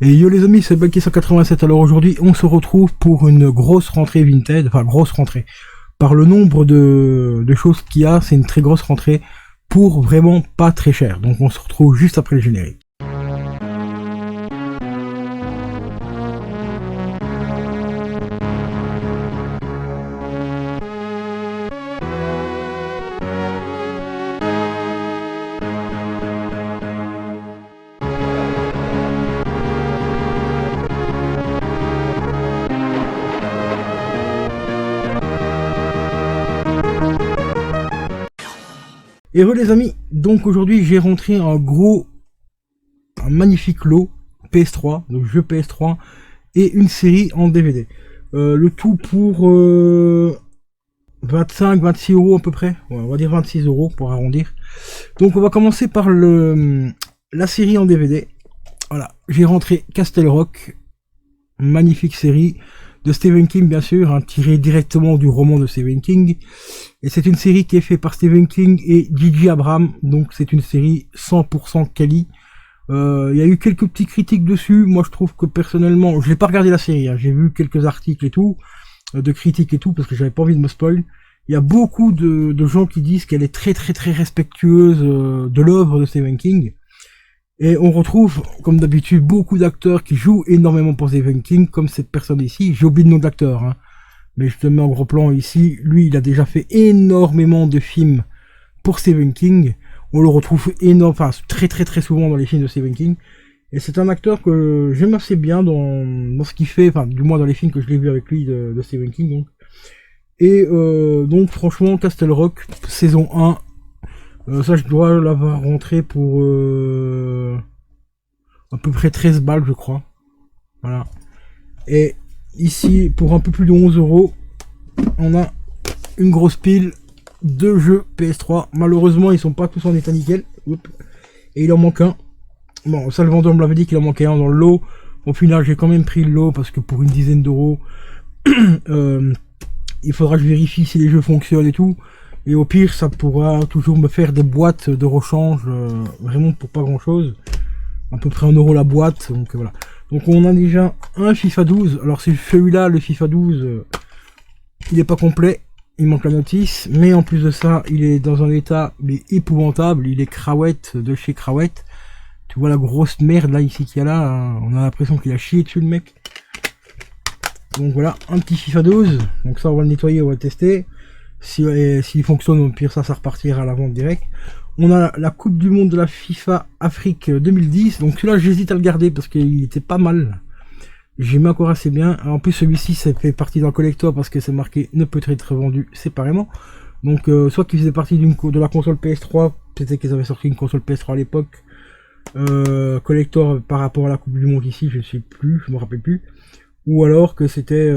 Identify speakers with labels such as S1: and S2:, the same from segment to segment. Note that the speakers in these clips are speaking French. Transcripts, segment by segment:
S1: Et yo les amis, c'est Balky187. Alors aujourd'hui, on se retrouve pour une grosse rentrée Vinted, enfin grosse rentrée. Par le nombre de choses qu'il y a, c'est une très grosse rentrée pour vraiment pas très cher. Donc on se retrouve juste après le générique. Et re les amis, donc aujourd'hui j'ai rentré un magnifique lot PS3, donc jeu PS3 et une série en DVD. Le tout pour 25-26 € à peu près, ouais, on va dire 26 € pour arrondir. Donc on va commencer par la série en DVD. Voilà, j'ai rentré Castle Rock, magnifique série de Stephen King bien sûr, hein, tiré directement du roman de Stephen King. Et c'est une série qui est faite par Stephen King et J.J. Abrams, donc c'est une série 100% quali. Il y a eu quelques petites critiques dessus, moi je trouve que personnellement, je n'ai pas regardé la série, hein, j'ai vu quelques articles et tout, de critiques et tout, parce que j'avais pas envie de me spoil. Il y a beaucoup de gens qui disent qu'elle est très très très respectueuse de l'œuvre de Stephen King. Et on retrouve, comme d'habitude, beaucoup d'acteurs qui jouent énormément pour Stephen King, comme cette personne ici. J'ai oublié le nom de l'acteur, hein, mais je te mets en gros plan ici. Lui, il a déjà fait énormément de films pour Stephen King. On le retrouve très très très souvent dans les films de Stephen King. Et c'est un acteur que j'aime assez bien dans ce qu'il fait, enfin du moins dans les films que je l'ai vu avec lui de Stephen King. Donc. Et donc franchement, Castle Rock, saison 1, ça je dois l'avoir rentré pour à peu près 13 balles je crois. Voilà. Et ici pour un peu plus de 11 €, on a une grosse pile de jeux PS3. Malheureusement ils sont pas tous en état nickel. Oups. Et il en manque un. Bon ça le vendeur me l'avait dit qu'il en manquait un dans le lot. Au final j'ai quand même pris le lot parce que pour une dizaine d'euros il faudra que je vérifie si les jeux fonctionnent et tout. Et au pire, ça pourra toujours me faire des boîtes de rechange, vraiment pour pas grand chose. À peu près 1 € la boîte, donc voilà. Donc on a déjà un FIFA 12. Alors c'est celui-là, le FIFA 12, il est pas complet, il manque la notice. Mais en plus de ça, il est dans un état épouvantable. Il est Krawet, de chez Krawet. Tu vois la grosse merde là, ici qu'il y a là. Hein. On a l'impression qu'il a chié dessus le mec. Donc voilà, un petit FIFA 12. Donc ça, on va le nettoyer, on va le tester. S'il fonctionne, au pire ça repartira à la vente direct. On a la Coupe du Monde de la FIFA Afrique 2010. Donc celui-là j'hésite à le garder parce qu'il était pas mal. J'aimais encore assez bien. En plus celui-ci ça fait partie d'un collector parce que c'est marqué ne peut être vendu séparément. Donc soit qu'il faisait partie de la console PS3, peut-être qu'ils avaient sorti une console PS3 à l'époque. Collector par rapport à la Coupe du Monde ici, je ne sais plus, je me rappelle plus. Ou alors que c'était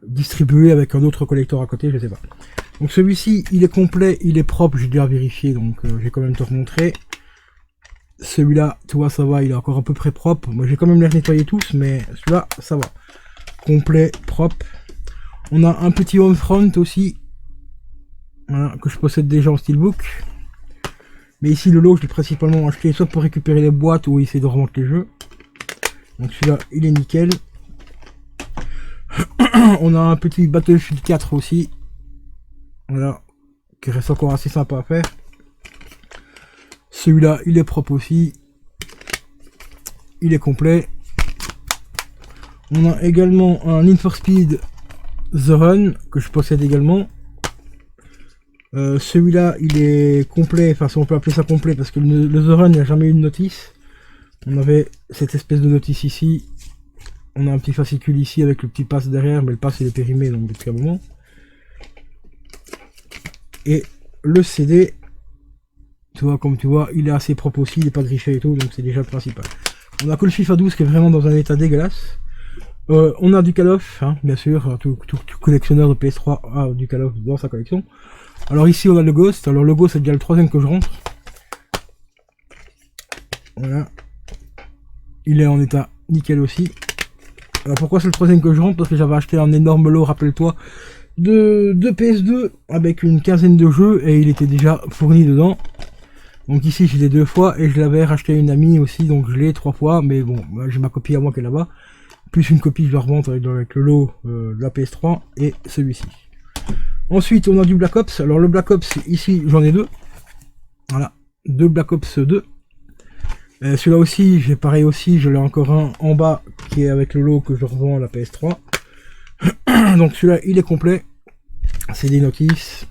S1: distribué avec un autre collector à côté, je sais pas. Donc celui-ci, il est complet, il est propre, j'ai déjà vérifié, donc j'ai quand même te remontré. Celui-là, tu vois, ça va, il est encore à peu près propre. Moi, j'ai quand même les nettoyer tous, mais celui-là, ça va. Complet, propre. On a un petit Homefront aussi, voilà, que je possède déjà en steelbook. Mais ici, le lot, je l'ai principalement acheté soit pour récupérer les boîtes ou essayer de remonter les jeux. Donc celui-là, il est nickel. On a un petit Battlefield 4 aussi. Voilà. Qui reste encore assez sympa à faire. Celui-là, il est propre aussi. Il est complet. On a également un Need for Speed The Run, que je possède également. Celui-là, il est complet. Enfin, si on peut appeler ça complet, parce que le The Run, il n'a jamais eu de notice. On avait cette espèce de notice ici. On a un petit fascicule ici avec le petit pass derrière, mais le pass il est périmé donc depuis un moment. Et le CD, tu vois, comme tu vois, il est assez propre aussi, il n'est pas griffé et tout, donc c'est déjà le principal. On a que le FIFA 12 qui est vraiment dans un état dégueulasse. On a du Call of, hein, bien sûr, tout collectionneur de PS3 a du Call of dans sa collection. Alors ici on a le Ghost, alors le Ghost c'est déjà le troisième que je rentre. Voilà. Il est en état nickel aussi. Alors pourquoi c'est le troisième que je rentre? Parce que j'avais acheté un énorme lot, rappelle-toi, de PS2 avec une quinzaine de jeux et il était déjà fourni dedans. Donc ici je l'ai 2 fois et je l'avais racheté à une amie aussi, donc je l'ai 3 fois, mais bon, j'ai ma copie à moi qui est là-bas, plus une copie que je dois revendre avec le lot de la PS3 et celui-ci. Ensuite on a du Black Ops. Alors le Black Ops ici j'en ai 2, voilà, 2 Black Ops 2. Celui-là aussi, j'ai pareil aussi, je l'ai encore un en bas qui est avec le lot que je revends à la PS3. Donc celui-là il est complet, CD notice,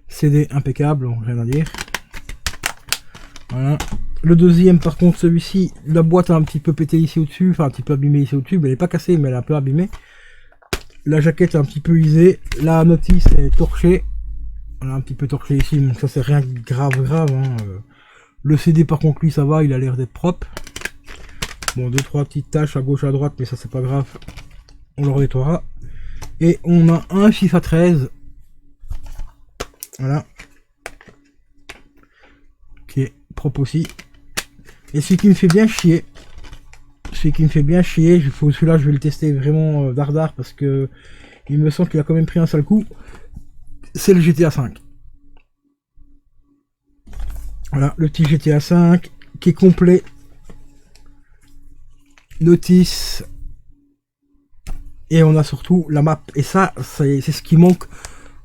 S1: CD impeccable, rien à dire. Voilà. Le deuxième par contre, celui-ci, la boîte a un petit peu pété ici au-dessus, enfin un petit peu abîmé ici au-dessus, mais elle n'est pas cassée, mais elle est un peu abîmée. La jaquette est un petit peu usée, la notice est torchée, voilà, un petit peu torchée ici, donc ça c'est rien de grave hein. Le CD par contre lui ça va, il a l'air d'être propre. Bon, 2-3 petites taches à gauche à droite, mais ça c'est pas grave, on le nettoiera. Et on a un FIFA 13, voilà, qui est propre aussi. Et celui qui me fait bien chier, celui-là je vais le tester vraiment dardard parce que il me semble qu'il a quand même pris un sale coup, c'est le GTA 5. Voilà, le petit GTA 5 qui est complet, notice, et on a surtout la map. Et ça, c'est ce qui manque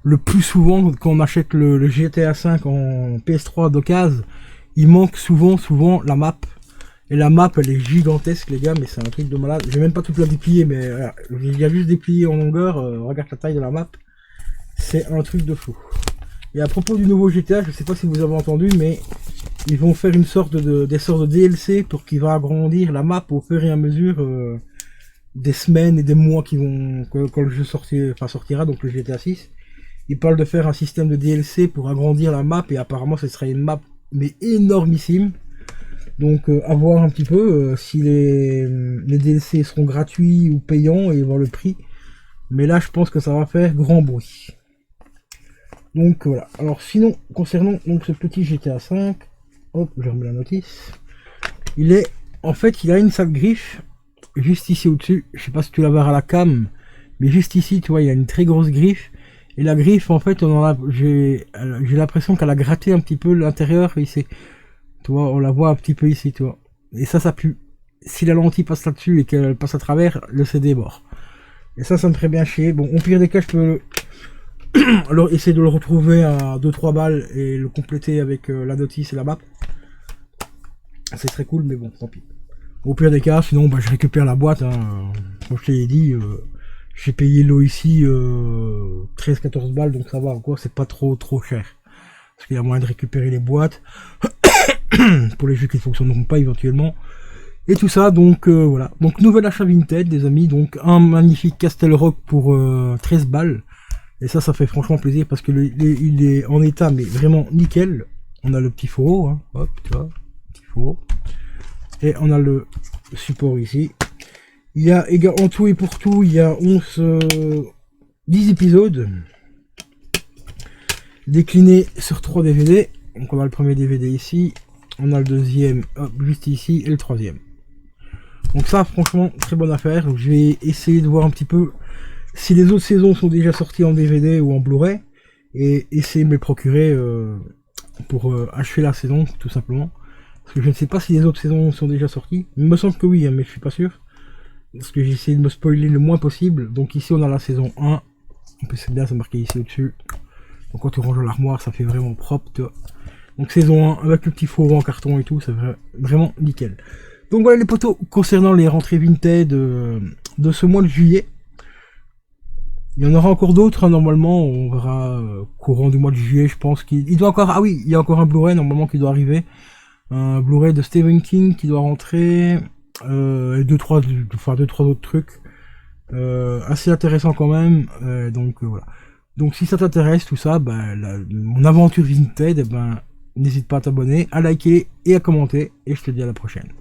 S1: le plus souvent quand on achète le GTA 5 en PS3 d'occasion. Il manque souvent la map. Et la map, elle est gigantesque, les gars, mais c'est un truc de malade. J'ai même pas toute la dépliée, mais il y a juste déplié en longueur. Regarde la taille de la map. C'est un truc de fou. Et à propos du nouveau GTA, je sais pas si vous avez entendu, mais ils vont faire une sorte des sortes de DLC pour qu'il va agrandir la map au fur et à mesure des semaines et des mois qui vont quand le jeu sortira, donc le GTA 6. Ils parlent de faire un système de DLC pour agrandir la map et apparemment ce serait une map mais énormissime. Donc à voir un petit peu si les DLC seront gratuits ou payants et voir le prix. Mais là je pense que ça va faire grand bruit. Donc voilà. Alors sinon, concernant donc ce petit GTA 5, hop, je remets la notice. Il a une sale griffe juste ici au-dessus. Je sais pas si tu la verras à la cam, mais juste ici, tu vois, il y a une très grosse griffe. Et la griffe, en fait, j'ai l'impression qu'elle a gratté un petit peu l'intérieur ici. Tu vois, on la voit un petit peu ici, tu vois. Et ça pue. Si la lentille passe là-dessus et qu'elle passe à travers, le CD est mort. Et ça me ferait bien chier. Bon, au pire des cas, je peux alors essayer de le retrouver à 2-3 balles et le compléter avec la notice et la map. C'est très cool, mais bon, tant pis. Au pire des cas, sinon, je récupère la boîte. Hein. Comme je t'ai dit, j'ai payé l'eau ici 13-14 balles, donc ça va encore, c'est pas trop cher. Parce qu'il y a moyen de récupérer les boîtes pour les jeux qui ne fonctionneront pas éventuellement. Et tout ça, donc voilà. Donc nouvel achat Vinted, des amis. Donc un magnifique Castle Rock pour 13 balles. Et ça fait franchement plaisir parce que il est en état, mais vraiment nickel. On a le petit fourreau, hein. Hop, tu vois, petit fourreau. Et on a le support ici. Il y a, en tout et pour tout, il y a 10 épisodes déclinés sur 3 DVD. Donc on a le premier DVD ici, on a le deuxième juste ici et le troisième. Donc ça, franchement, très bonne affaire. Donc je vais essayer de voir un petit peu si les autres saisons sont déjà sorties en DVD ou en Blu-ray et essayer de me les procurer pour achever la saison, tout simplement. Parce que je ne sais pas si les autres saisons sont déjà sorties. Il me semble que oui, hein, mais je suis pas sûr. Parce que j'ai essayé de me spoiler le moins possible. Donc ici on a la saison 1. En plus c'est bien, c'est marqué ici au-dessus. Donc quand tu ranges l'armoire, ça fait vraiment propre, tu vois. Donc saison 1 avec le petit fourreau en carton et tout, c'est vraiment nickel. Donc voilà les potos, concernant les rentrées Vinted de ce mois de juillet. Il y en aura encore d'autres, hein, normalement, on verra courant du mois de juillet, je pense qu'il doit encore... Ah oui, il y a encore un Blu-ray normalement qui doit arriver. Un Blu-ray de Stephen King qui doit rentrer. Et deux trois autres trucs. Assez intéressant quand même. Donc voilà. Donc si ça t'intéresse tout ça, mon aventure Vinted, n'hésite pas à t'abonner, à liker et à commenter. Et je te dis à la prochaine.